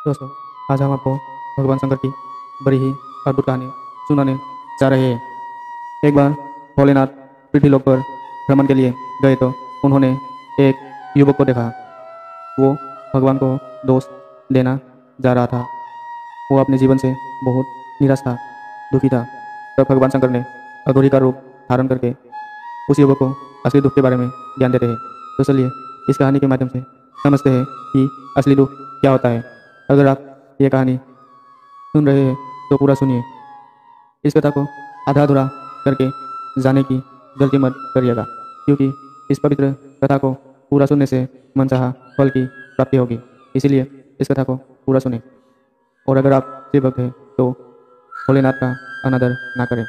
दोस्तों, आज हम आपको भगवान शंकर की बड़ी ही अद्भुत कहानी सुनाने जा रहे हैं। एक बार भोलेनाथ पृथ्वीलोक पर भ्रमण के लिए गए तो उन्होंने एक युवक को देखा। वो भगवान को दोष देना जा रहा था। वो अपने जीवन से बहुत निराश था, दुखी था। तब भगवान शंकर ने अघोरी का रूप धारण करके उस युवक को असली दुख के बारे में ज्ञान देते हैं। तो चलिए इस कहानी के माध्यम से समझते हैं कि असली दुख क्या होता है। अगर आप ये कहानी सुन रहे हैं तो पूरा सुनिए। इस कथा को आधा अधूरा करके जाने की गलती मत करिएगा, क्योंकि इस पवित्र कथा को पूरा सुनने से मनचाहा फल की प्राप्ति होगी। इसीलिए इस कथा को पूरा सुने। और अगर आप शिव भक्त हैं तो भोलेनाथ का अनादर ना करें।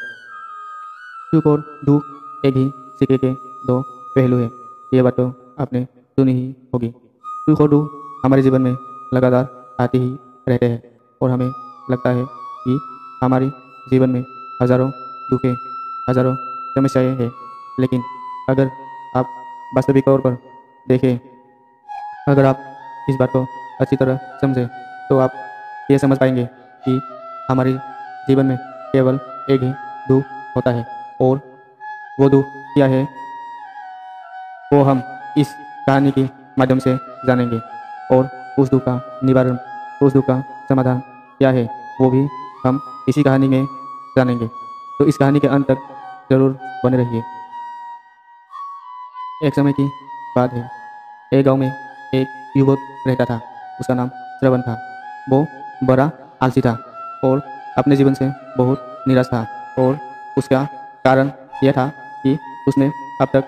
सुख और दुख एक ही सिक्के के दो पहलू है। ये बात तो आपने सुनी ही होगी। सुख और दुख हमारे जीवन में लगातार आते ही रहते हैं और हमें लगता है कि हमारे जीवन में हजारों दुखें, हजारों समस्याएं हैं। लेकिन अगर आप वास्तविक तौर पर देखें, अगर आप इस बात को अच्छी तरह समझें तो आप ये समझ पाएंगे कि हमारे जीवन में केवल एक ही दुख होता है। और वो दुख क्या है वो हम इस कहानी के माध्यम से जानेंगे। और उस दुख का निवारण, उस दुख का समाधान क्या है वो भी हम इसी कहानी में जानेंगे। तो इस कहानी के अंत तक जरूर बने रहिए। एक समय की बात है। एक गांव में एक युवक रहता था। उसका नाम श्रवण था। वो बड़ा आलसी था और अपने जीवन से बहुत निराश था। और उसका कारण यह था कि उसने अब तक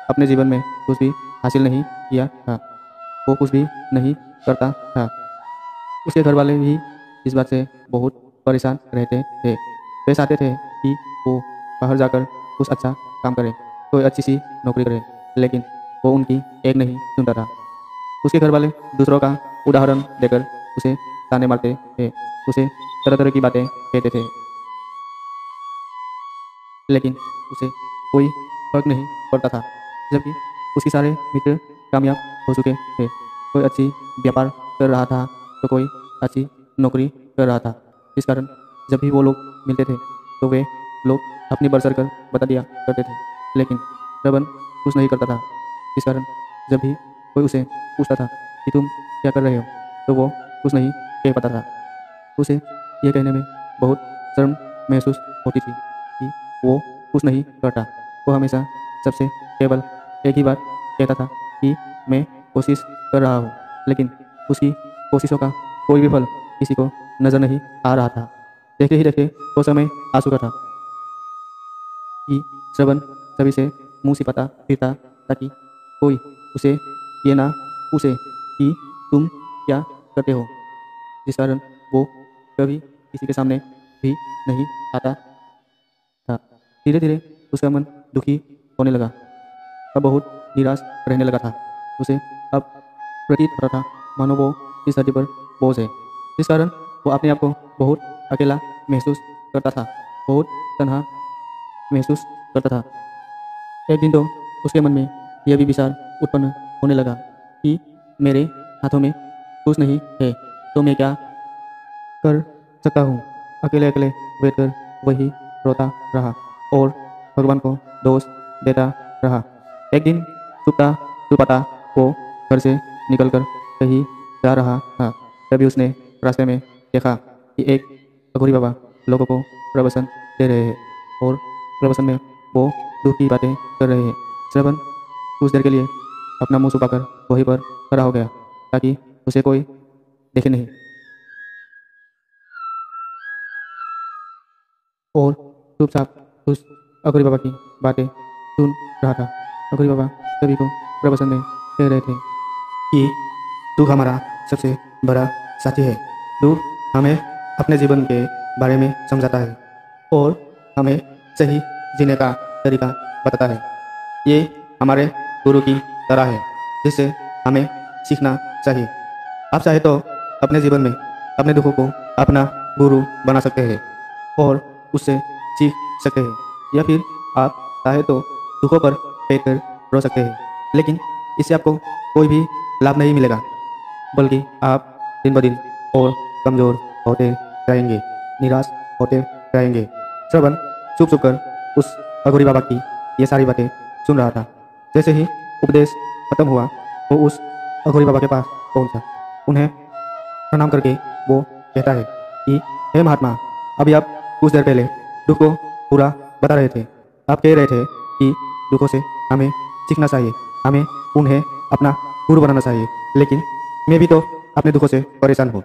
अपने जीवन में कुछ भी हासिल नहीं किया था। वो कुछ भी नहीं करता था। उसके घर वाले भी इस बात से बहुत परेशान रहते थे। वे चाहते थे कि वो बाहर जाकर कुछ अच्छा काम करे, कोई अच्छी सी नौकरी करे, लेकिन वो उनकी एक नहीं सुनता था। उसके घर वाले दूसरों का उदाहरण देकर उसे ताने मारते थे, उसे तरह तरह की बातें कहते थे, लेकिन उसे कोई फर्क नहीं पड़ता था। जबकि उसके सारे मित्र कामयाब हो चुके थे। कोई अच्छी व्यापार कर रहा था तो कोई अच्छी नौकरी कर रहा था। इस कारण जब भी वो लोग मिलते थे तो वे लोग अपनी बढ़ कर बता दिया करते थे, लेकिन श्रवण कुछ नहीं करता था। इस कारण जब भी कोई उसे पूछता था कि तुम क्या कर रहे हो, तो वो कुछ नहीं कह पाता था। उसे यह कहने में बहुत शर्म महसूस होती थी कि वो कुछ नहीं करता। वो हमेशा सबसे केवल एक ही बात कहता था कि मैं कोशिश कर रहा हूँ, लेकिन उसकी कोशिशों का कोई भी फल किसी को नजर नहीं आ रहा था। देखते ही देखते वो समय आ चुका था कि श्रवण सभी से मुंह सिपाता फिरता ताकि कोई उसे ये ना पूछे कि तुम क्या करते हो, जिस कारण वो कभी किसी के सामने भी नहीं आता था। धीरे धीरे उसका मन दुखी होने लगा। अब बहुत निराश रहने लगा था। उसे अब प्रतीत हो रहा था मानो वो इस धरती पर बोझ है। इस कारण वो अपने आप को बहुत अकेला महसूस करता था, बहुत तन्हा महसूस करता था। एक दिन तो उसके मन में यह भी विचार उत्पन्न होने लगा कि मेरे हाथों में कुछ नहीं है तो मैं क्या कर सकता हूँ। अकेले अकेले बैठकर वही रोता रहा और भगवान को दोष देता रहा। एक दिन छुपता छुपाता वो घर से निकलकर कहीं जा रहा था। तभी उसने रास्ते में देखा कि एक अघोरी बाबा लोगों को प्रवचन दे रहे हैं और प्रवचन में वो दुख की बातें कर रहे हैं। श्रवण कुछ देर के लिए अपना मुंह छुपाकर वहीं पर खड़ा हो गया ताकि उसे कोई देखे नहीं, और चुपचाप उस अघोरी बाबा की बातें सुन रहा था। अघोरी बाबा सभी को प्रवचन में कह रहे थे कि दुख हमारा सबसे बड़ा साथी है। दुख हमें अपने जीवन के बारे में समझाता है और हमें सही जीने का तरीका बताता है। ये हमारे गुरु की तरह है जिससे हमें सीखना चाहिए। आप चाहे तो अपने जीवन में अपने दुखों को अपना गुरु बना सकते हैं और उससे सीख सकते हैं, या फिर आप चाहे तो दुखों पर बैठकर रो सकते हैं, लेकिन इससे आपको कोई भी लाभ नहीं मिलेगा, बल्कि आप दिन ब दिन और कमज़ोर होते रहेंगे, निराश होते रहेंगे। श्रवण चुप चुप कर उस अघोरी बाबा की ये सारी बातें सुन रहा था। जैसे ही उपदेश खत्म हुआ वो उस अघोरी बाबा के पास पहुंचा। उन्हें प्रणाम करके वो कहता है कि हे महात्मा, अभी आप कुछ देर पहले दुख को पूरा बता रहे थे। आप कह रहे थे कि दुखों से हमें सीखना चाहिए, हमें उन्हें अपना गुरु बनाना चाहिए। लेकिन मैं भी तो अपने दुखों से परेशान हूँ,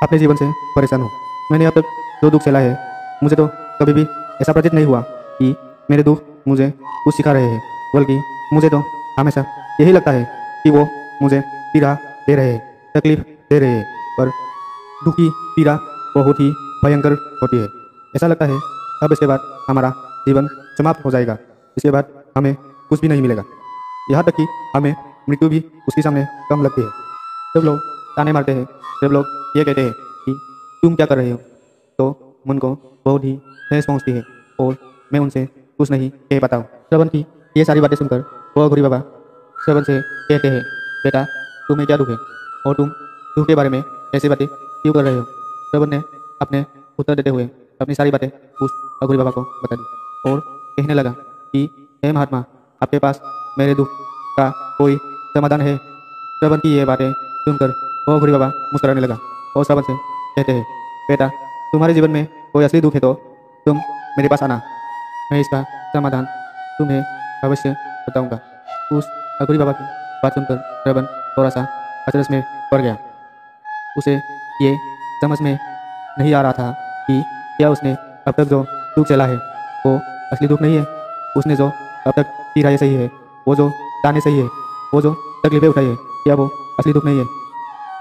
अपने जीवन से परेशान हूँ। मैंने अब तक जो दुख झेला है, मुझे तो कभी भी ऐसा प्रतीत नहीं हुआ कि मेरे दुख मुझे कुछ सिखा रहे हैं, बल्कि मुझे तो हमेशा यही लगता है कि वो मुझे पीड़ा दे रहे हैं, तकलीफ दे रहे हैं। पर दुख की पीड़ा बहुत ही भयंकर होती है। ऐसा लगता है अब इसके बाद हमारा जीवन समाप्त हो जाएगा, इसके बाद हमें कुछ भी नहीं मिलेगा। यहाँ तक कि हमें मृत्यु भी उसके सामने कम लगती है। जब लोग ताने मारते हैं, जब लोग ये कहते हैं कि तुम क्या कर रहे हो, तो मन को बहुत ही ठेस पहुँचती है और मैं उनसे कुछ नहीं कह पाता हूँ। श्रवण की ये सारी बातें सुनकर वो अघोरी बाबा श्रवण से कहते हैं, बेटा तुम्हें क्या दुख है और तुम दुख के बारे में ऐसी बातें क्यों कर रहे हो। श्रवण ने अपने उत्तर देते हुए अपनी सारी बातें उस अघोरी बाबा को बता दी और कहने लगा कि हे महात्मा, आपके पास मेरे दुख का कोई समाधान है। श्रवण की ये बातें सुनकर वो अघोरी बाबा मुस्कुराने लगा और श्रवण से कहते हैं, बेटा तुम्हारे जीवन में कोई असली दुख है तो तुम मेरे पास आना, मैं इसका समाधान तुम्हें अवश्य बताऊंगा। उस अघोरी बाबा की बात सुनकर श्रवण थोड़ा सा अचरज में पड़ गया। उसे ये समझ में नहीं आ रहा था कि क्या उसने अब तक जो दुख चला है वो असली दुख नहीं है। उसने जो अब तक पीड़ाएं सही है, वो जो ताने सही है, वो जो तकलीफें उठाई है, क्या वो असली दुख नहीं है।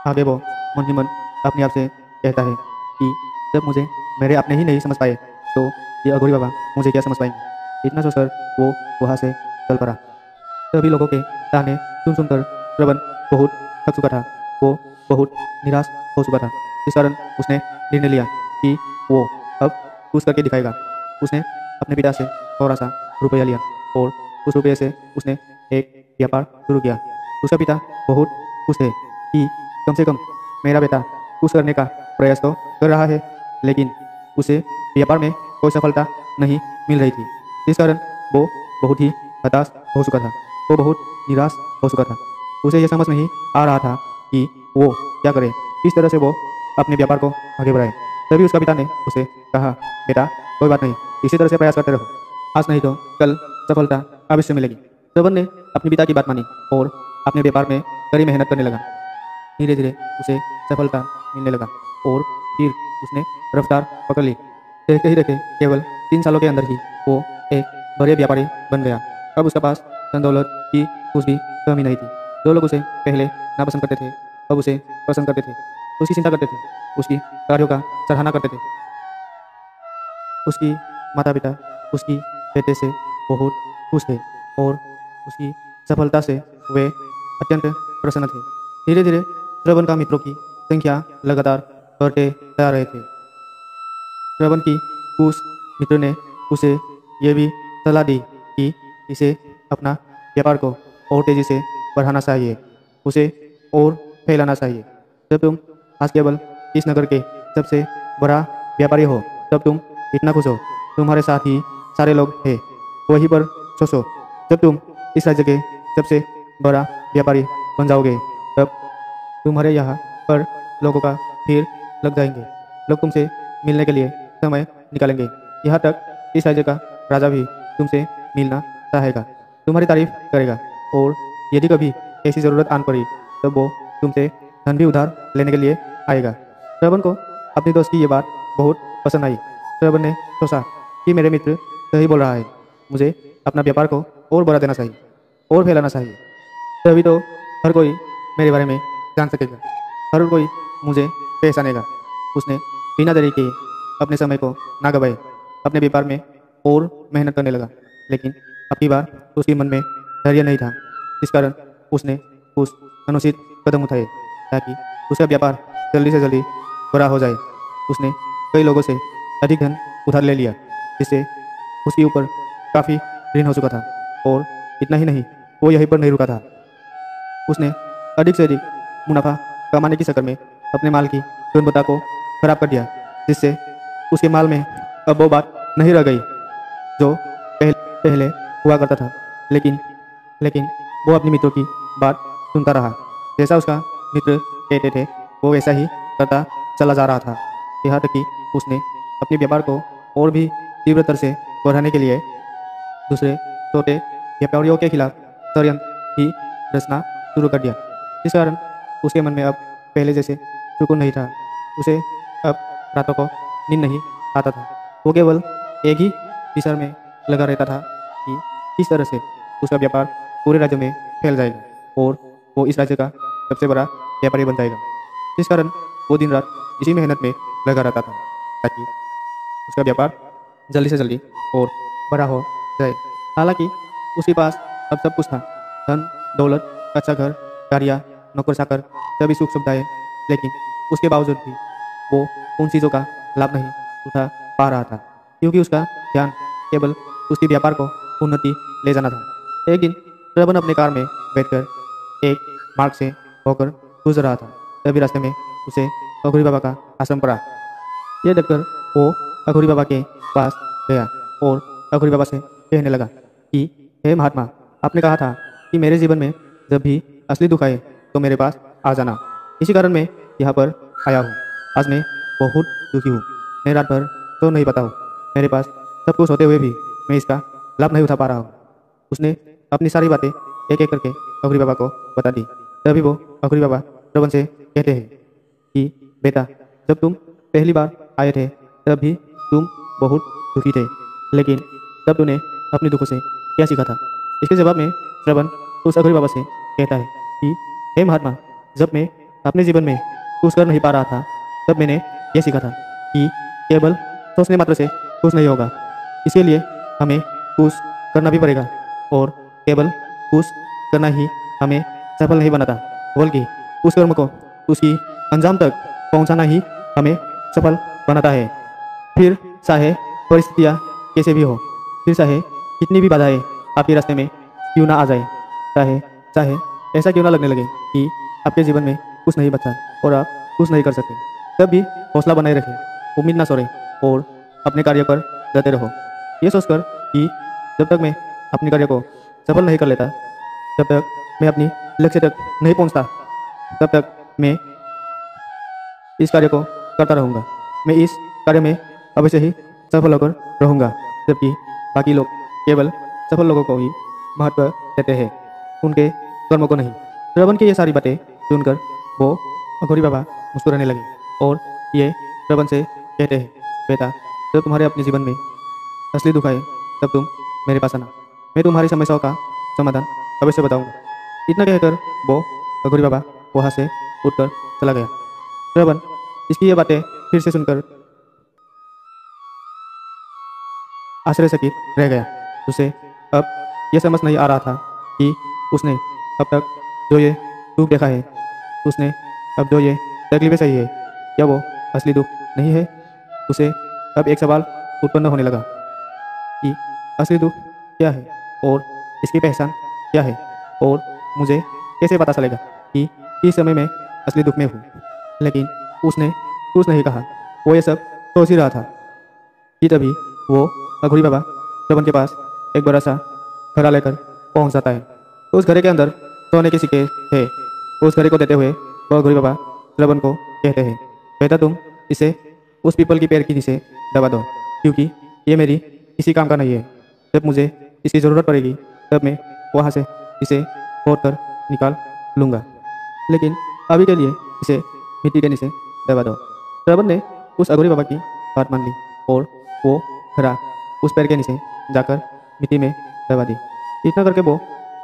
आगे वो मन ही मन अपने आप से कहता है कि जब मुझे मेरे अपने ही नहीं समझ पाए तो ये अघोरी बाबा मुझे क्या समझ पाएंगे। इतना सोचकर वो वहाँ से चल पड़ा। सभी लोगों के ताने सुन सुनकर श्रवण बहुत थक चुका था, वो बहुत निराश हो चुका था। इस कारण उसने निर्णय लिया कि वो अब कुछ करके दिखाएगा। उसने अपने पिता से थोड़ा सा रुपया लिया और उस रुपये से उसने एक व्यापार शुरू किया। उसका पिता बहुत खुश थे कि कम से कम मेरा बेटा कुछ करने का प्रयास तो कर रहा है, लेकिन उसे व्यापार में कोई सफलता नहीं मिल रही थी। इस कारण वो बहुत ही हताश हो चुका था, वो बहुत निराश हो चुका था। उसे यह समझ नहीं आ रहा था कि वो क्या करे, किस तरह से वो अपने व्यापार को आगे बढ़ाए। तभी उसका पिता ने उसे कहा, बेटा कोई बात नहीं, इसी तरह से प्रयास करते रहो, आज नहीं तो कल सफलता अवश्य मिलेगी। श्रवण ने अपने पिता की बात मानी और अपने व्यापार में कड़ी मेहनत करने लगा। धीरे धीरे उसे सफलता मिलने लगा और फिर उसने रफ्तार पकड़ ली। देखते ही देखते केवल 3 सालों के अंदर ही वो एक बड़े व्यापारी बन गया। अब उसके पास धन दौलत की कुछ भी कमी नहीं थी। जो लोग उसे पहले नापसंद करते थे अब उसे पसंद करते थे, उसकी चिंता करते थे, उसकी कार्यों का सराहना करते थे। उसकी माता पिता उसकी बेटे से बहुत खुश थे और उसकी सफलता से वे अत्यंत प्रसन्न थे। धीरे धीरे श्रवण का मित्रों की संख्या लगातार बढ़ते जा रहे थे। श्रवण की उस मित्र ने उसे ये भी सलाह दी कि इसे अपना व्यापार को और तेज़ी से बढ़ाना चाहिए, उसे और फैलाना चाहिए। जब तुम आज केवल इस नगर के सबसे बड़ा व्यापारी हो तब तुम इतना खुश हो, तुम्हारे साथ ही सारे लोग हैं, वहीं पर सोचो जब तुम इस राज्य के सबसे बड़ा व्यापारी बन जाओगे तब तुम्हारे यहाँ पर लोगों का भीड़ लग जाएंगे। लोग तुमसे मिलने के लिए समय निकालेंगे। यहाँ तक इस राज्य का राजा भी तुमसे मिलना चाहेगा, तुम्हारी तारीफ करेगा और यदि कभी ऐसी ज़रूरत आन पड़ी तब वो तुमसे धन भी उधार लेने के लिए आएगा। श्रवण को अपने दोस्त की ये बात बहुत पसंद आई। श्रवण ने सोचा कि मेरे मित्र सही बोल रहा है, मुझे अपना व्यापार को और बढ़ा देना चाहिए और फैलाना चाहिए, तभी तो हर कोई मेरे बारे में जान सकेगा, हर कोई मुझे पहचानेगा। उसने बिना देरी किए अपने समय को ना गवाए अपने व्यापार में और मेहनत करने लगा। लेकिन अब की बार उसके मन में धैर्य नहीं था, इस कारण उसने कुछ अनुचित कदम उठाए ताकि उसका व्यापार जल्दी से जल्दी बड़ा हो जाए। उसने कई लोगों से अधिक धन उधार ले लिया, जिससे उसके ऊपर काफ़ी ऋण हो चुका था। और इतना ही नहीं, वो यहीं पर नहीं रुका था, उसने अधिक से अधिक मुनाफा कमाने के चक्कर में अपने माल की गुणवत्ता को खराब कर दिया, जिससे उसके माल में अब वो बात नहीं रह गई जो पहले हुआ करता था। लेकिन लेकिन वो अपने मित्रों की बात सुनता रहा। जैसा उसका मित्र कहते थे वो वैसा ही करता चला जा रहा था। यहाँ तक कि उसने अपने व्यापार को और भी तीव्रतर से बढ़ाने के लिए दूसरे छोटे व्यापारियों के खिलाफ षड्यंत्र ही रचना शुरू कर दिया। इस कारण उसके मन में अब पहले जैसे सुकून नहीं था। उसे अब रातों को नींद नहीं आता था। वो केवल एक ही विचार में लगा रहता था कि किस तरह से उसका व्यापार पूरे राज्य में फैल जाएगा और वो इस राज्य का सबसे बड़ा व्यापारी बन जाएगा। इस कारण वो दिन रात इसी मेहनत में लगा रहता था ताकि उसका व्यापार जल्दी से जल्दी और बड़ा हो जाए। हालांकि उसके पास अब सब कुछ था, धन दौलत, अच्छा घर, गाड़ियाँ, नौकर चाकर, सभी सुख सुविधाएं, लेकिन उसके बावजूद भी वो उन चीज़ों का लाभ नहीं उठा पा रहा था क्योंकि उसका ध्यान केवल उसके व्यापार को उन्नति ले जाना था। एक दिन श्रवण अपने कार में बैठकर एक मार्ग से होकर गुजर रहा था। तभी रास्ते में उसे अघोरी बाबा का आश्रम पड़ा। यह देखकर वो अघोरी बाबा के पास गया और अघोरी बाबा से कहने लगा कि हे महात्मा, आपने कहा था कि मेरे जीवन में जब भी असली दुख आए तो मेरे पास आ जाना। इसी कारण मैं यहाँ पर आया हूँ। आज मैं बहुत दुखी हूँ। मैं रात भर तो नहीं पाता हूँ। मेरे पास सब कुछ होते हुए भी मैं इसका लाभ नहीं उठा पा रहा हूँ। उसने अपनी सारी बातें एक एक करके अघोरी बाबा को बता दी। तभी वो अघोरी बाबा श्रवण से कहते हैं कि बेटा, जब तुम पहली बार आए थे तब भी तुम बहुत दुखी थे, लेकिन तब तूने अपने दुखों से क्या सीखा था? इसके जवाब में श्रवण उस अघोरी बाबा से कहता है कि हे महात्मा, जब मैं अपने जीवन में कुछ कर नहीं पा रहा था तब मैंने यह सीखा था कि केवल सोचने मात्र से कुछ नहीं होगा। इसके लिए हमें कुछ करना भी पड़ेगा और केवल कुछ करना ही हमें सफल नहीं बनाता, बल्कि उस कर्म को उसकी अंजाम तक पहुंचाना ही हमें सफल बनाता है। फिर चाहे परिस्थितियाँ कैसे भी हो, फिर चाहे कितनी भी बाधाएं आपके रास्ते में क्यों ना आ जाए, चाहे चाहे ऐसा क्यों ना लगने लगे कि आपके जीवन में कुछ नहीं बचा और आप कुछ नहीं कर सकते, तब भी हौसला बनाए रखें, उम्मीद ना छोड़ें और अपने कार्य पर जाते रहो। ये सोचकर कि जब तक मैं अपने कार्य को सफल नहीं कर लेता, जब तक मैं अपनी लक्ष्य तक नहीं पहुंचता, तब तक मैं इस कार्य को करता रहूँगा। मैं इस कार्य में अवश्य ही सफल होकर रहूँगा, जबकि बाकी लोग केवल सफल लोगों को ही महत्व देते हैं, उनके कर्मों को नहीं। श्रवण की ये सारी बातें सुनकर वो अघोरी बाबा मुस्कुराने लगे और ये श्रवण से कहते हैं, बेटा, जब तुम्हारे अपने जीवन में असली दुख आए तब तुम मेरे पास आना, मैं तुम्हारी समस्याओं का समाधान अवश्य बताऊंगा। इतना कहकर वो अघोरी बाबा वहाँ से उठकर चला गया। श्रवण इसकी ये बातें फिर से सुनकर आश्चर्यचकित रह गया। उसे अब यह समझ नहीं आ रहा था कि उसने अब तक जो ये दुख देखा है, उसने अब जो ये तकलीफें सही है, क्या वो असली दुख नहीं है? उसे अब एक सवाल उत्पन्न होने लगा कि असली दुख क्या है और इसकी पहचान क्या है और मुझे कैसे पता चलेगा कि इस समय मैं असली दुख में हूँ। लेकिन उसने कुछ नहीं कहा। वो ये सब सोच ही रहा था कि तभी वो अघोरी बाबा श्रवण के पास एक बड़ा सा घड़ा लेकर पहुंच जाता है। उस घड़े के अंदर सोने के सिक्के थे। उस घड़े को देते हुए वो अघोरी बाबा श्रवण को कहते हैं, बेटा, तुम इसे उस पीपल की पेड़ के नीचे दबा दो, क्योंकि ये मेरी किसी काम का नहीं है। जब मुझे इसकी ज़रूरत पड़ेगी तब मैं वहाँ से इसे खोद कर निकाल लूँगा, लेकिन अभी के लिए इसे मिट्टी के नीचे दबा दो। श्रवण ने उस अघोरी बाबा की बात मान ली और वो घड़ा उस पेड़ के नीचे जाकर मिट्टी में दबा दी। इतना करके वो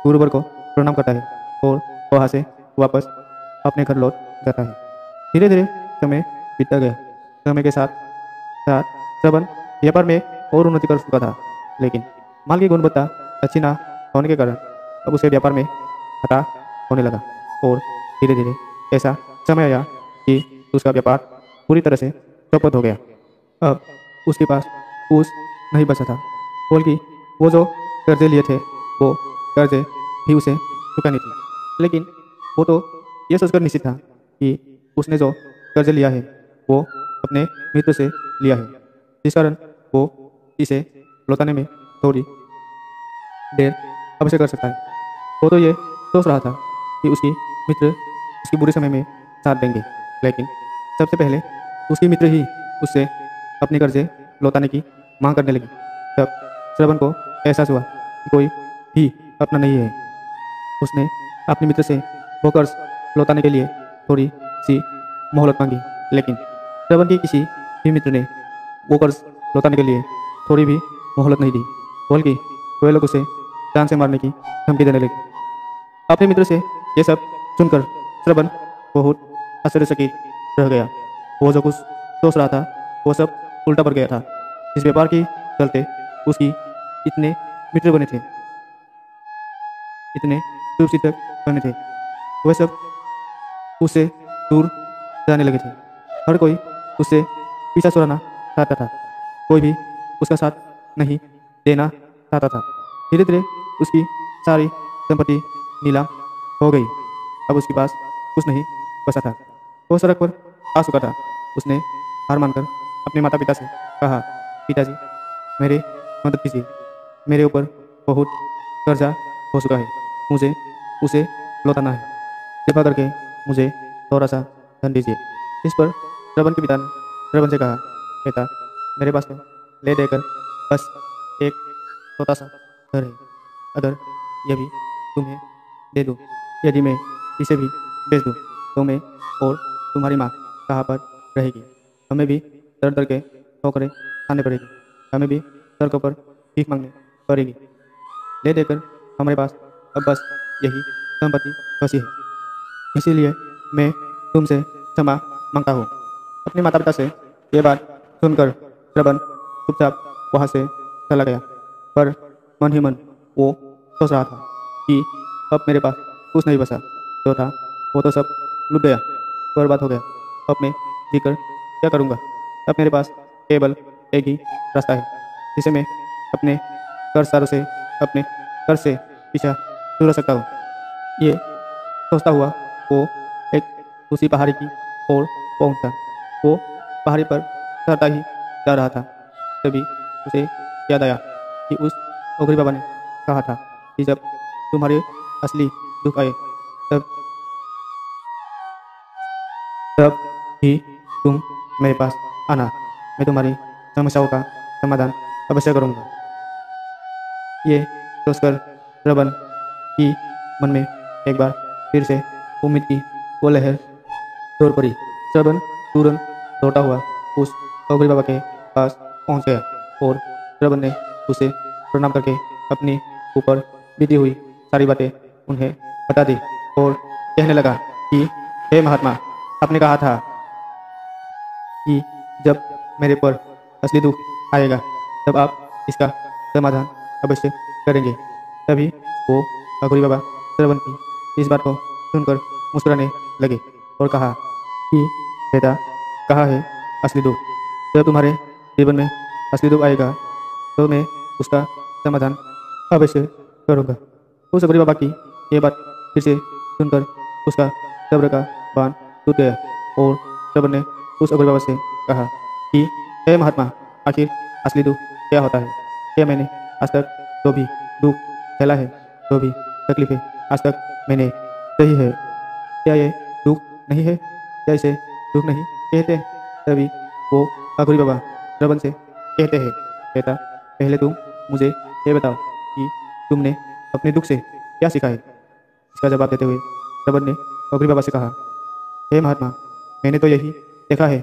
गुरुवर को प्रणाम करता है और वहाँ से वापस अपने घर लौट जाता है। धीरे धीरे समय बीतता गया। समय के साथ साथ श्रवण व्यापार में और उन्नति कर चुका था, लेकिन माल की गुणवत्ता अच्छी ना होने के कारण अब उसे व्यापार में घाटा होने लगा और धीरे धीरे ऐसा समय आया कि उसका व्यापार पूरी तरह से चौपट हो गया। अब उसके पास कुछ नहीं बचा था, बल्कि वो जो कर्जे लिए थे वो कर्जे भी उसे चुकानी थी। लेकिन वो तो ये सोचकर निश्चित था कि उसने जो कर्जे लिया है वो अपने मित्र से लिया है, जिस कारण वो इसे लौटाने में थोड़ी देर अवश्य कर सकता है। वो तो ये सोच रहा था कि उसकी मित्र उसके बुरे समय में साथ देंगे, लेकिन सबसे पहले उसके मित्र ही उससे अपने कर्जे लौटाने की मांग करने लगी। तब श्रवण को एहसास हुआ कि कोई भी अपना नहीं है। उसने अपने मित्र से वो कर्ज लौटाने के लिए थोड़ी सी मोहलत मांगी, लेकिन श्रवण के किसी भी मित्र ने वो कर्ज लौटाने के लिए थोड़ी भी मोहलत नहीं दी, बल्कि वे लोग उसे जान से मारने की धमकी देने लगे। अपने मित्र से ये सब सुनकर श्रवण बहुत आश्चर्यचकित रह गया। वो जो कुछ सोच रहा था वो सब उल्टा पड़ गया था। इस व्यापार के चलते उसकी इतने मित्र बने थे, इतने शुभचिंतक बने थे, वे सब उससे दूर जाने लगे थे। हर कोई उससे पीछा छुड़ाना चाहता था, कोई भी उसका साथ नहीं देना चाहता था। धीरे धीरे उसकी सारी संपत्ति नीलाम हो गई। अब उसके पास कुछ नहीं बचा था। वो सड़क पर आ चुका था। उसने हार मानकर अपने माता पिता से कहा, पिताजी मेरी मदद कीजिए, मेरे ऊपर बहुत कर्जा हो चुका है, मुझे उसे लौटाना है, कृपा करके मुझे थोड़ा सा धन दीजिए। इस पर श्रवण के पिता ने श्रवण से कहा, बेटा मेरे पास तो ले देकर बस एक छोटा सा घर है, अगर यह भी तुम्हें दे दूँ, यदि मैं इसे भी बेच दूँ तो मैं और तुम्हारी माँ कहाँ पर रहेगी। हमें भी दर दर के ठोकरें खाने पड़ेगी, हमें भी सड़कों पर भीख मांगनी पड़ेगी। ले देकर हमारे पास अब बस यही संपत्ति बची है, इसीलिए मैं तुमसे क्षमा मांगता हूँ। अपने माता पिता से ये बात सुनकर श्रवण चुपचाप वहाँ से चला गया, पर मन ही मन वो सोच रहा था कि अब मेरे पास कुछ नहीं बचा, जो था वो तो सब लुट गया, बर्बाद हो गया। अब मैं जीकर क्या करूँगा। अब मेरे पास केवल एक ही रास्ता है, जिसे मैं अपने कर्जदारों से अपने कर्ज से पीछा छुड़ा सकता हूँ। ये सोचता हुआ वो एक उसी पहाड़ी की ओर पहुंचा। वो पहाड़ी पर चढ़ता ही जा रहा था, तभी उसे याद आया कि उस ओगरी बाबा ने कहा था कि जब तुम्हारे असली दुख आए तब तब ही तुम मेरे पास आना, मैं तुम्हारी समस्याओं का समाधान अवश्य करूँगा। ये सोचकर श्रवण की मन में एक बार फिर से उम्मीद की वो लहर दौड़ पड़ी। श्रवण तुरंत लौटा हुआ उस ओगरी बाबा के पास पहुंच गया और श्रवण ने उसे प्रणाम करके अपनी ऊपर बीती हुई सारी बातें उन्हें बता दी और कहने लगा कि हे महात्मा, आपने कहा था कि जब मेरे पर असली दुख आएगा तब आप इसका समाधान अवश्य करेंगे। तभी वो अघोरी बाबा श्रवण की इस बात को सुनकर मुस्कुराने लगे और कहा कि बेटा, कहा है असली दुख, जब तुम्हारे जीवन में असली दुख आएगा तो मैं उसका समाधान अवश्य करूँगा। उस अघोरी बाबा की ये बात फिर से सुनकर उसका सब्र का बांध टूट गया और श्रवण ने उस अघोरी बाबा से कहा कि हे महात्मा, आखिर असली दुख क्या होता है। क्या मैंने आज तक जो भी दुख झेला है, जो भी तकलीफें आज तक मैंने सही है, क्या ये दुख नहीं है, क्या इसे दुख नहीं कहते। तभी वो अघोरी बाबा श्रवण से कहते हैं, बेटा पहले तुम मुझे ये बताओ कि तुमने अपने दुख से क्या सीखा है। इसका जवाब देते हुए श्रवण ने अघोरी बाबा से कहा, हे महात्मा, मैंने तो यही देखा है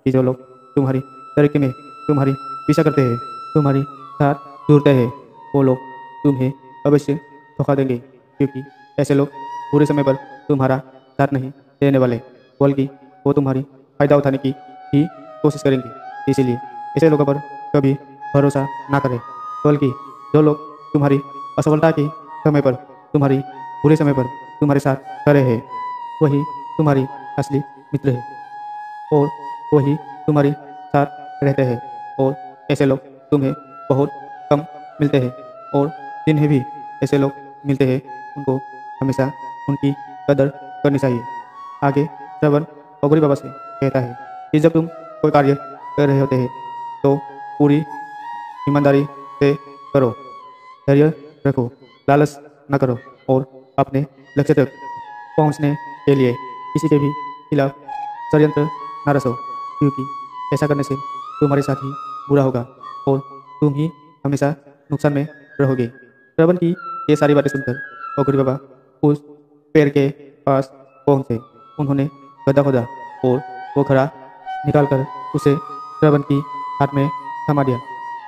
कि जो लोग तुम्हारी तरक्की में तुम्हारी पीछा करते हैं, तुम्हारी साथ जुड़ते हैं, वो लोग तुम्हें अवश्य धोखा देंगे, क्योंकि ऐसे लोग बुरे समय पर तुम्हारा साथ नहीं देने वाले, बल्कि वो तुम्हारी फायदा उठाने की ही कोशिश करेंगे। इसीलिए ऐसे लोगों पर कभी भरोसा ना करें, बल्कि जो लोग तुम्हारी असफलता के समय पर, तुम्हारी बुरे समय पर तुम्हारे साथ खड़े हैं, वही तुम्हारी असली मित्र है और वही तुम्हारे साथ रहते हैं। और ऐसे लोग तुम्हें बहुत कम मिलते हैं और जिन्हें भी ऐसे लोग मिलते हैं उनको हमेशा उनकी कदर करनी चाहिए। आगे श्रवण अघोरी बाबा से कहता है कि जब तुम कोई कार्य कर रहे होते हैं तो पूरी ईमानदारी से करो, धैर्य रखो, लालच न करो और अपने लक्ष्य तक पहुंचने के लिए किसी के भी खिलाफ षड्यंत्र न रचो, क्योंकि ऐसा करने से तुम्हारे साथ ही बुरा होगा और तुम ही हमेशा नुकसान में रहोगे। श्रवण की ये सारी बातें सुनकर औघरी बाबा उस पेड़ के पास पहुंचे। उन्होंने गड्ढा खोदा और वो घड़ा निकालकर उसे श्रवण की हाथ में थमा दिया,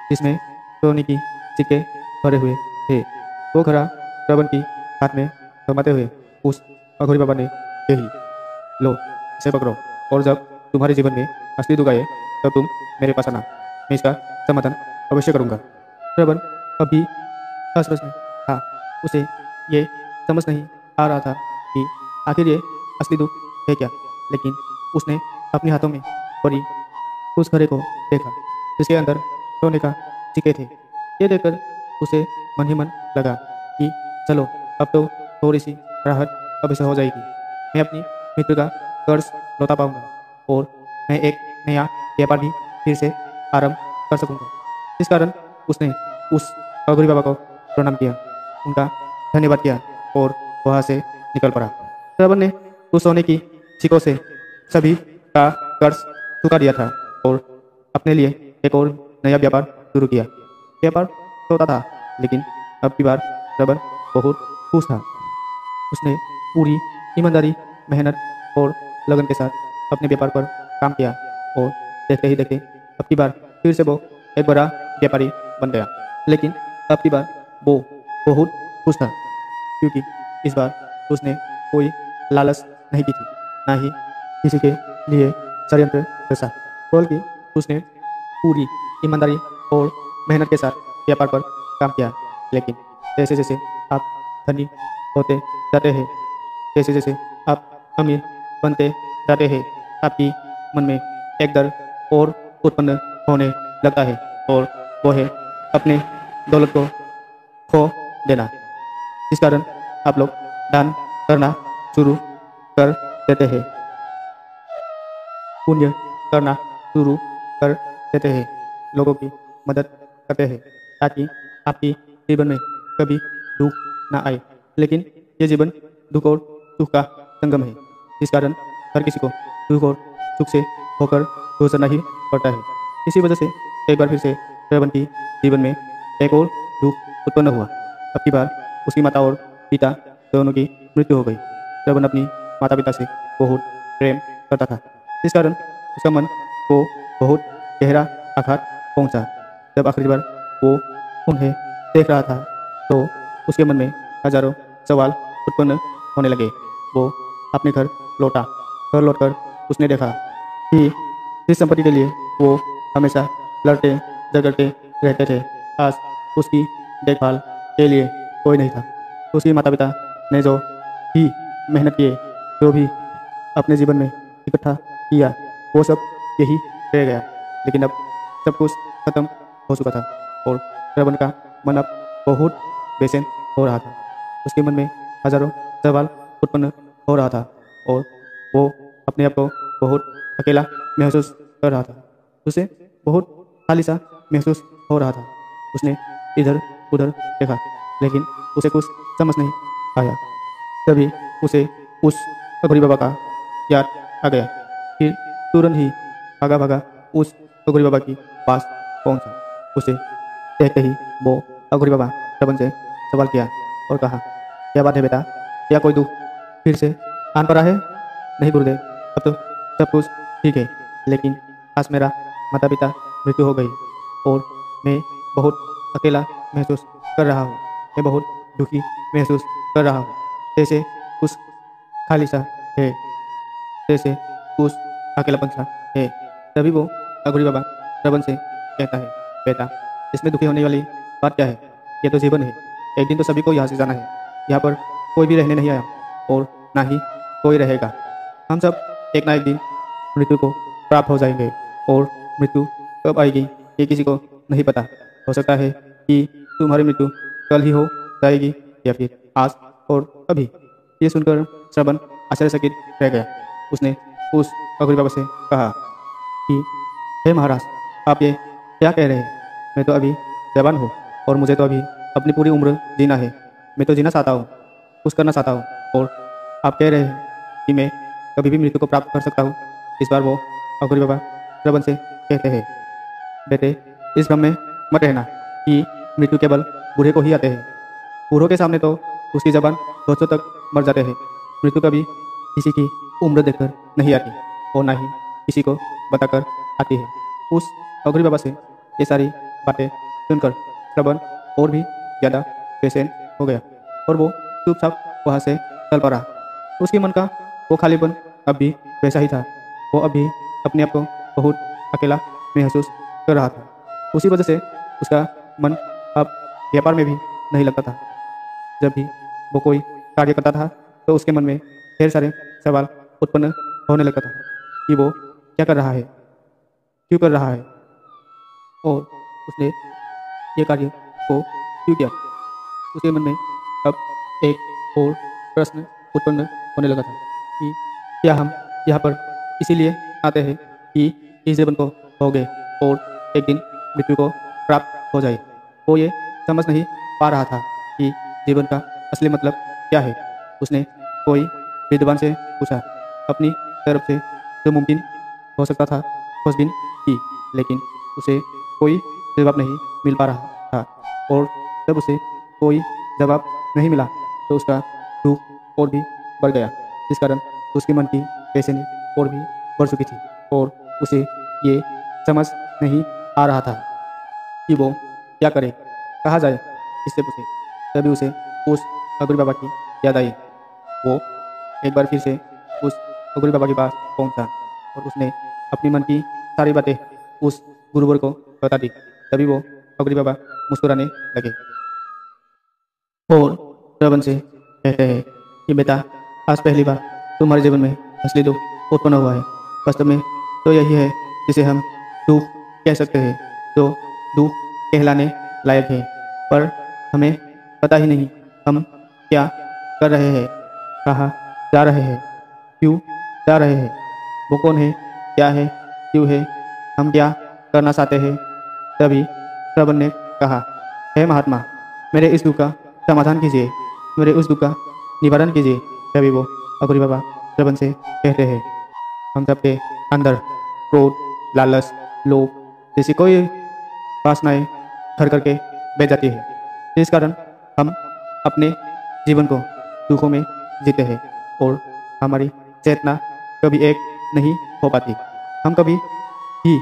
जिसमें सोने की सिक्के भरे हुए थे। वो घड़ा श्रवण की हाथ में थमाते हुए उस अघोरी बाबा ने कही, लो इसे पकड़ो, और जब तुम्हारे जीवन में असली दुख आए तब तुम मेरे पास आना, मैं इसका समाधान अवश्य करूंगा। श्रवण अभी असमझ में था। उसे ये समझ नहीं आ रहा था कि आखिर ये असली दुख है क्या, लेकिन उसने अपने हाथों में पड़ी उस घड़े को देखा जिसके अंदर सोने का सिक्के थे। ये देखकर उसे मन ही मन लगा कि चलो अब तो थोड़ी सी राहत अवश्य हो जाएगी, मैं अपनी मित्र का कर्ज लौटा पाऊंगा और मैं एक नया व्यापार भी फिर से आरंभ कर सकूंगा। इस कारण उसने उस अघोरी बाबा को प्रणाम किया, उनका धन्यवाद किया और वहाँ से निकल पड़ा। श्रवण ने उस सोने की सिक्कों से सभी का कर्ज चुका दिया था और अपने लिए एक और नया व्यापार शुरू किया। व्यापार छोटा था, लेकिन अब की बार श्रवण बहुत खुश था। उसने पूरी ईमानदारी, मेहनत और लगन के साथ अपने व्यापार पर काम किया और देखते ही देखते अब की बार फिर से वो एक बड़ा व्यापारी बन गया। लेकिन अब की बार वो बहुत खुश था, क्योंकि इस बार उसने कोई लालच नहीं की थी, ना ही किसी के लिए षड्यंत्र रचा, बल्कि उसने पूरी ईमानदारी और मेहनत के साथ व्यापार पर काम किया। लेकिन जैसे जैसे आप धनी होते जाते हैं, जैसे जैसे आप अमीर बनते जाते हैं, आपकी मन में एक डर और उत्पन्न होने लगता है, और वो है अपने दौलत को खो देना। इस कारण आप लोग दान करना शुरू कर देते हैं, पुण्य करना शुरू कर देते हैं, लोगों की मदद करते हैं, ताकि आपकी जीवन में कभी दुख ना आए। लेकिन ये जीवन दुख और सुख का संगम है, जिस कारण हर किसी को दुख और सुख से होकर गुजरना ही पड़ता है। इसी वजह से एक बार फिर से श्रवण की जीवन में एक और दुख उत्पन्न हुआ। अब की बार उसकी माता और पिता दोनों की मृत्यु हो गई। श्रवण अपनी माता पिता से बहुत प्रेम करता था, इस कारण उसका मन को बहुत गहरा आघात पहुंचा। जब आखिरी बार वो उन्हें देख रहा था तो उसके मन में हजारों सवाल उत्पन्न होने लगे। वो अपने घर लौटा। घर लौटकर उसने देखा कि जिस संपत्ति के लिए वो हमेशा लड़ते झगड़ते रहते थे, आज उसकी देखभाल के लिए कोई नहीं था। उसके माता पिता ने जो भी मेहनत किए, जो भी अपने जीवन में इकट्ठा किया, वो सब यही रह गया। लेकिन अब सब कुछ खत्म हो चुका था और श्रवण का मन अब बहुत बेचैन हो रहा था। उसके मन में हजारों सवाल उत्पन्न हो रहा था और वो अपने आप को बहुत अकेला महसूस कर रहा था। उसे बहुत खाली सा महसूस हो रहा था। उसने इधर उधर देखा, लेकिन उसे कुछ समझ नहीं आया। तभी उसे उस अघोरी बाबा का याद आ गया। फिर तुरंत ही भागा भागा उस अघोरी बाबा के पास पहुंचा। उसे देखते ही वो अघोरी बाबा श्रवण से सवाल किया और कहा, क्या बात है बेटा, क्या कोई दुख फिर से आन पड़ा है? नहीं गुरुदेव, अब तो सब कुछ ठीक है, लेकिन आज मेरा माता पिता मृत्यु हो गई और मैं बहुत अकेला महसूस कर रहा हूँ। मैं बहुत दुखी महसूस कर रहा हूँ। जैसे कुछ खाली सा है, जैसे कुछ अकेलापन सा है। तभी वो अघोरी बाबा श्रवण से कहता है, बेटा, इसमें दुखी होने वाली बात क्या है? ये तो जीवन है। एक दिन तो सभी को यहाँ से जाना है। यहाँ पर कोई भी रहने नहीं आया और ना ही कोई रहेगा। हम सब एक ना एक दिन मृत्यु को प्राप्त हो जाएंगे और मृत्यु कब आएगी ये किसी को नहीं पता। हो सकता है कि तुम्हारी मृत्यु कल ही हो जाएगी या फिर आज और अभी। ये सुनकर श्रवण आश्चर्यचकित रह गया। उसने उस अघोरी बाबा से कहा, कि हे महाराज, आप ये क्या कह रहे हैं? मैं तो अभी जवान हूँ और मुझे तो अभी अपनी पूरी उम्र जीना है। मैं तो जीना चाहता हूँ, कुछ करना चाहता हूँ, और आप कह रहे हैं कि मैं कभी भी मृत्यु को प्राप्त कर सकता हूँ। इस बार वो अघोरी बाबा श्रवण से कहते हैं, बेटे, इस भ्रम में मत रहना कि मृत्यु केवल बूढ़े को ही आते हैं। बूढ़ों के सामने तो उसकी जबान बरसों तक मर जाते हैं। मृत्यु कभी किसी की उम्र देखकर नहीं आती और ना ही किसी को बताकर आती है। उस अघोरी बाबा से ये सारी बातें सुनकर श्रवण और भी ज़्यादा बेचैन हो गया और वो चुपचाप वहाँ से चल पड़ा। उसके मन का वो खालीपन अब भी वैसा ही था। वो अभी अपने आप को बहुत अकेला महसूस कर रहा था। उसी वजह से उसका मन अब व्यापार में भी नहीं लगता था। जब भी वो कोई कार्य करता था तो उसके मन में ढेर सारे सवाल उत्पन्न होने लगता था कि वो क्या कर रहा है, क्यों कर रहा है, और उसने ये कार्य को क्यों किया। उसके मन में अब एक और प्रश्न उत्पन्न होने लगा था कि क्या हम यहाँ पर इसीलिए आते हैं कि इस जीवन को हो गए और एक दिन मृत्यु को प्राप्त हो जाए। वो ये समझ नहीं पा रहा था कि जीवन का असली मतलब क्या है। उसने कोई विद्वान से पूछा, अपनी तरफ से जो मुमकिन हो सकता था खोजबीन की, लेकिन उसे कोई जवाब नहीं मिल पा रहा था। और जब उसे कोई जवाब नहीं मिला तो उसका दुख और भी बढ़ गया, जिस कारण उसके मन की बेचैनी और भी बढ़ चुकी थी और उसे ये समझ नहीं आ रहा था कि वो क्या करे, कहाँ जाए, किससे पूछे। तभी उसे उस अघोरी बाबा की याद आई। वो एक बार फिर से उस अघोरी बाबा के पास पहुंचा और उसने अपनी मन की सारी बातें उस गुरुवर को बता दी। तभी वो अघोरी बाबा मुस्कुराने लगे और श्रवण से कहते हैं कि बेटा, आज पहली बार तुम्हारे जीवन में असली दुख उत्पन्न हुआ है। वास्तव में तो यही है जिसे हम दुख कह सकते हैं, जो दुख कहलाने लायक है, पर हमें पता ही नहीं हम क्या कर रहे हैं, कहाँ जा रहे हैं, क्यों जा रहे हैं, वो कौन है, क्या है, क्यों है, हम क्या करना चाहते हैं। तभी श्रवण ने कहा, हे महात्मा, मेरे इस दुख का समाधान कीजिए, मेरे उस दुख का निवारण कीजिए। तभी वो अघोरी बाबा श्रवण से कहते हैं, हम सबके अंदर क्रोध, लालच, लोभ जैसी कोई वासनाएं घर करके बैठ जाती है, जिस कारण हम अपने जीवन को दुखों में जीते हैं और हमारी चेतना कभी एक नहीं हो पाती। हम कभी भी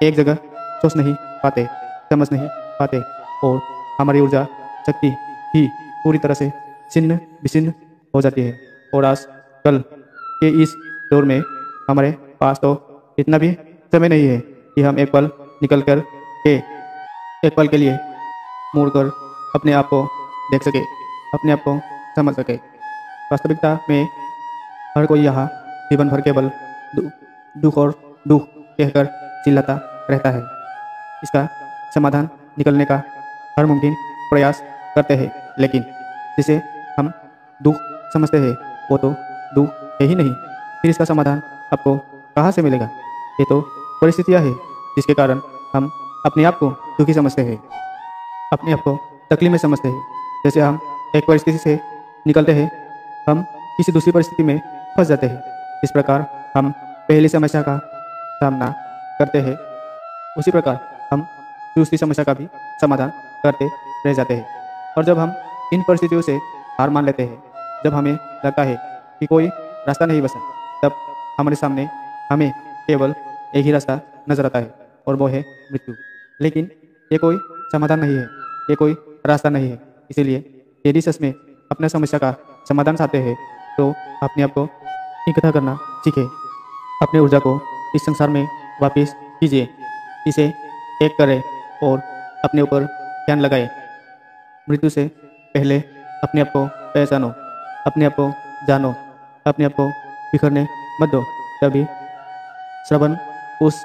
एक जगह सोच नहीं पाते, समझ नहीं पाते और हमारी ऊर्जा शक्ति भी पूरी तरह से छिन्न विछिन्न हो जाती है। और आज कल के इस दौर में हमारे पास तो इतना भी समय नहीं है कि हम एक पल निकल कर के एक पल के लिए मुड़कर अपने आप को देख सके, अपने आप को समझ सके। वास्तविकता में हर कोई यहाँ जीवन भर केवल दु- दुख और दुख कहकर चिल्लाता रहता है। इसका समाधान निकलने का हर मुमकिन प्रयास करते हैं, लेकिन जिसे हम दुख समझते हैं वो तो दुख है ही नहीं। फिर इसका समाधान आपको कहाँ से मिलेगा? ये तो परिस्थितियाँ हैं जिसके कारण हम अपने आप को दुखी समझते हैं, अपने आप को तकलीफ में समझते हैं। जैसे हम एक परिस्थिति से निकलते हैं, हम किसी दूसरी परिस्थिति में फंस जाते हैं। इस प्रकार हम पहली समस्या का सामना करते हैं, उसी प्रकार हम दूसरी समस्या का भी समाधान करते रह जाते हैं। और जब हम इन परिस्थितियों से हार मान लेते हैं, जब हमें लगता है कि कोई रास्ता नहीं बचा, तब हमारे सामने हमें केवल एक ही रास्ता नजर आता है और वो है मृत्यु। लेकिन ये कोई समाधान नहीं है, ये कोई रास्ता नहीं है। इसीलिए यदि सच में अपने समस्या का समाधान चाहते हैं तो अपने आप को इकट्ठा करना सीखें, अपने ऊर्जा को इस संसार में वापस कीजिए, इसे एक करें और अपने ऊपर ध्यान लगाएं। मृत्यु से पहले अपने आप को पहचानो, अपने आप को जानो, अपने आप को बिखरने मत दो। तभी श्रवण उस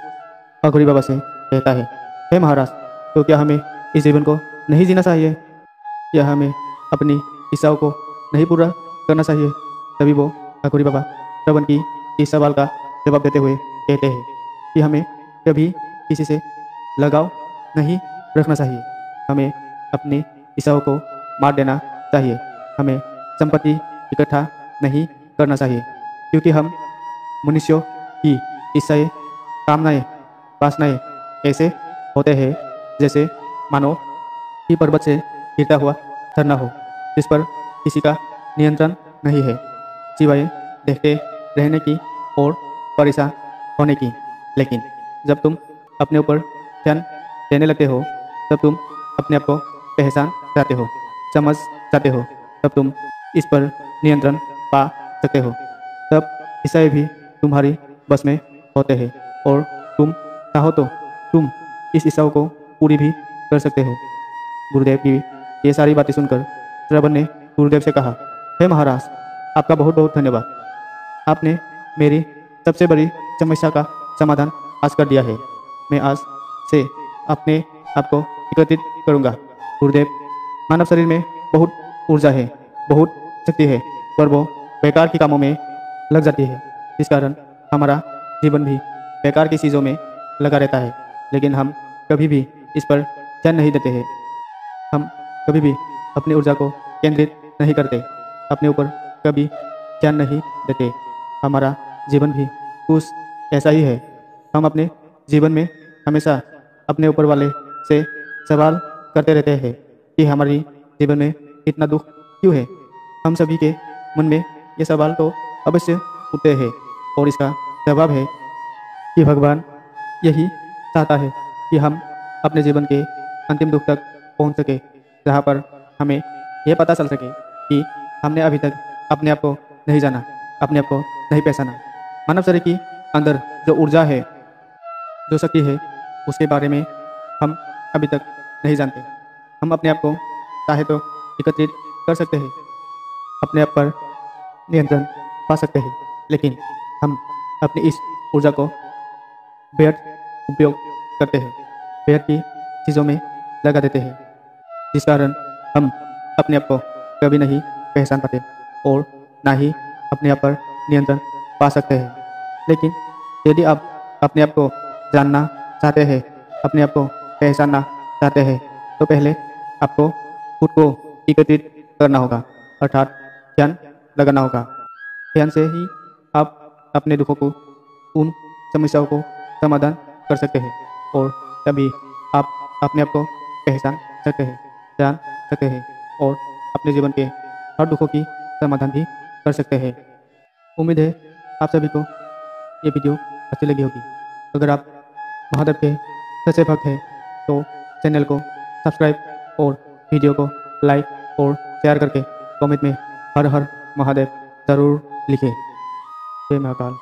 अघोरी बाबा से कहता है, हे महाराज, तो क्या हमें इस जीवन को नहीं जीना चाहिए? क्या हमें अपनी इच्छाओं को नहीं पूरा करना चाहिए? तभी वो अघोरी बाबा श्रवण की इस सवाल का जवाब देते हुए कहते हैं कि हमें कभी किसी से लगाव नहीं रखना चाहिए। हमें अपनी इच्छाओं को मार देना चाहिए। हमें संपत्ति इकट्ठा नहीं करना चाहिए, क्योंकि हम मनुष्यों की इच्छाएं, कामनाएं, वासनाएं ऐसे होते हैं जैसे मानो कि पर्वत से गिरता हुआ झरना हो, जिस पर किसी का नियंत्रण नहीं है, सिवाय देखते रहने की और परेशान होने की। लेकिन जब तुम अपने ऊपर ध्यान देने लगते हो, तब तुम अपने आप को पहचान जाते हो, समझ जाते हो, तब तुम इस पर नियंत्रण पा सकते हो। तब इच्छाएं भी तुम्हारी बस में होते हैं और तुम चाहो तो तुम इस इच्छाओं को पूरी भी कर सकते हो। गुरुदेव की ये सारी बातें सुनकर श्रवण ने गुरुदेव से कहा, हे महाराज, आपका बहुत बहुत धन्यवाद। आपने मेरी सबसे बड़ी समस्या का समाधान आज कर दिया है। मैं आज से अपने आप को एकत्रित करूंगा। गुरुदेव, मानव शरीर में बहुत ऊर्जा है, बहुत शक्ति है, पर वो बेकार के कामों में लग जाती है, जिस कारण हमारा जीवन भी बेकार की चीज़ों में लगा रहता है। लेकिन हम कभी भी इस पर ध्यान नहीं देते हैं। हम कभी भी अपनी ऊर्जा को केंद्रित नहीं करते, अपने ऊपर कभी ध्यान नहीं देते। हमारा जीवन भी कुछ ऐसा ही है। हम अपने जीवन में हमेशा अपने ऊपर वाले से सवाल करते रहते हैं कि हमारी जीवन में इतना दुख क्यों है। हम सभी के मन में ये सवाल तो अवश्य उठते हैं, और इसका जवाब है कि भगवान यही चाहता है कि हम अपने जीवन के अंतिम दुख तक पहुंच सके, जहाँ पर हमें यह पता चल सके कि हमने अभी तक अपने आप को नहीं जाना, अपने आप को नहीं पहचाना। मानव शरीर के अंदर जो ऊर्जा है, जो शक्ति है, उसके बारे में हम अभी तक नहीं जानते। हम अपने आप को चाहे तो एकत्रित कर सकते हैं, अपने आप पर नियंत्रण पा सकते हैं, लेकिन हम अपनी इस ऊर्जा को व्यर्थ उपयोग करते हैं, व्यर्थ की चीज़ों में लगा देते हैं, जिस कारण हम अपने आप को कभी नहीं पहचान पाते और ना ही अपने आप पर नियंत्रण पा सकते हैं। लेकिन यदि आप अपने आप को जानना चाहते हैं, अपने आप को पहचानना चाहते हैं, तो पहले आपको खुद को एकत्रित करना होगा, अर्थात ध्यान लगाना होगा। ध्यान से ही आप अपने दुखों को, उन समस्याओं को समाधान कर सकते हैं, और तभी आप अपने आप को पहचान सकते हैं, जान सकते हैं, और अपने जीवन के हर दुखों की समाधान भी कर सकते हैं। उम्मीद है आप सभी को ये वीडियो अच्छी लगी होगी। अगर आप महादेव के सच्चे भक्त हैं तो चैनल को सब्सक्राइब और वीडियो को लाइक और शेयर करके कमेंट में हर हर महादेव ज़रूर लिखें। जय महाकाल।